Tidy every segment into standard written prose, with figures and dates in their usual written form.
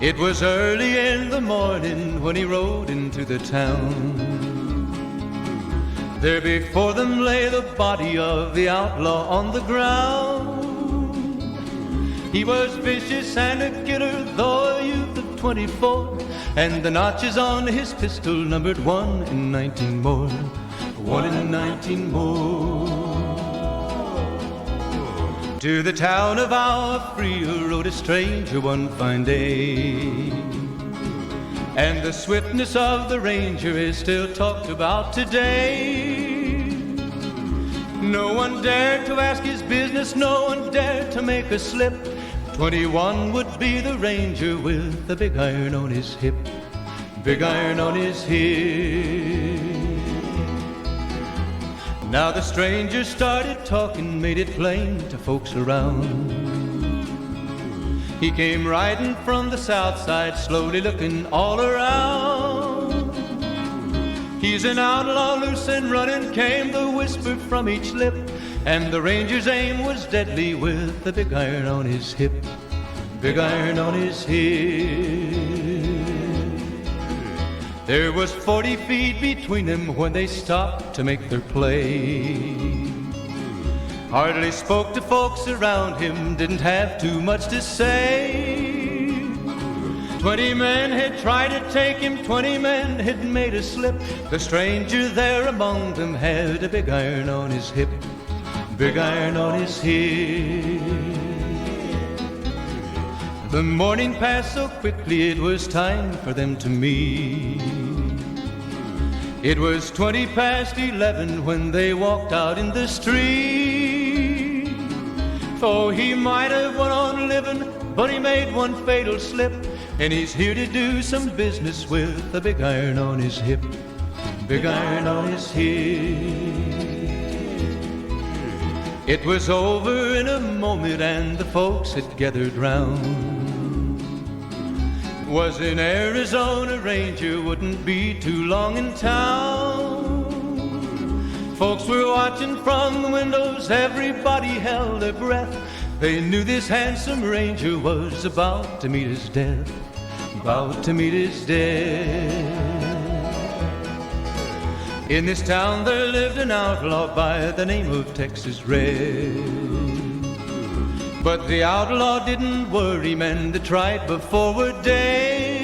It was early in the morning when he rode into the town. There before them lay the body of the outlaw on the ground. He was vicious and a killer, though a youth of 24, and the notches on his pistol numbered 1 in 19 more. 1 in 19 more. To the town of our Fria rode a stranger one fine day, and the swiftness of the ranger is still talked about today. No one dared to ask his business, no one dared to make a slip. 21 would be the ranger with the big iron on his hip. Big iron on his hip. Now the stranger started talking, made it plain to folks around. He came riding from the south side, slowly looking all around. He's an outlaw, loose and running, came the whisper from each lip, and the ranger's aim was deadly with the big iron on his hip. Big iron on his hip. There was 40 feet between them when they stopped to make their play. Hardly spoke to folks around him, didn't have too much to say. 20 men had tried to take him, 20 men had made a slip. The stranger there among them had a big iron on his hip. Big iron on his hip. The morning passed so quickly, it was time for them to meet. It was 20 past 11 when they walked out in the street. Oh, he might have went on living, but he made one fatal slip, and he's here to do some business with a big iron on his hip. Big iron on his hip. It was over in a moment and the folks had gathered round. Was an Arizona ranger, wouldn't be too long in town. Folks were watching from the windows, everybody held their breath. They knew this handsome ranger was about to meet his death. About to meet his death. In this town there lived an outlaw by the name of Texas Red. But the outlaw didn't worry men that tried before were dead.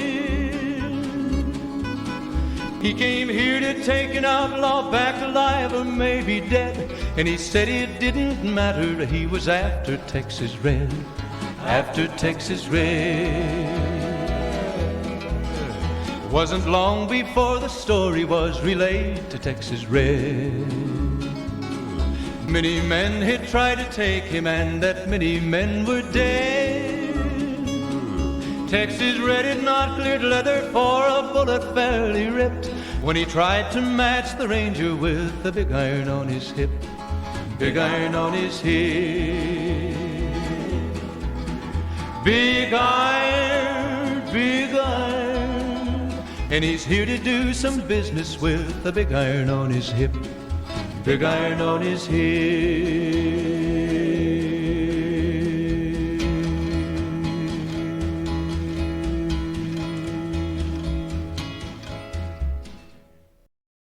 He came here to take an outlaw back alive or maybe dead, and he said it didn't matter, he was after Texas Red. After Texas Red. Wasn't long before the story was relayed to Texas Red. Many men had tried to take him, and that many men were dead. Texas Red had not cleared leather for a bullet fairly ripped when he tried to match the ranger with the big iron on his hip. Big iron on his hip. Big iron, big iron. And he's here to do some business with the big iron on his hip. Big iron on his hip.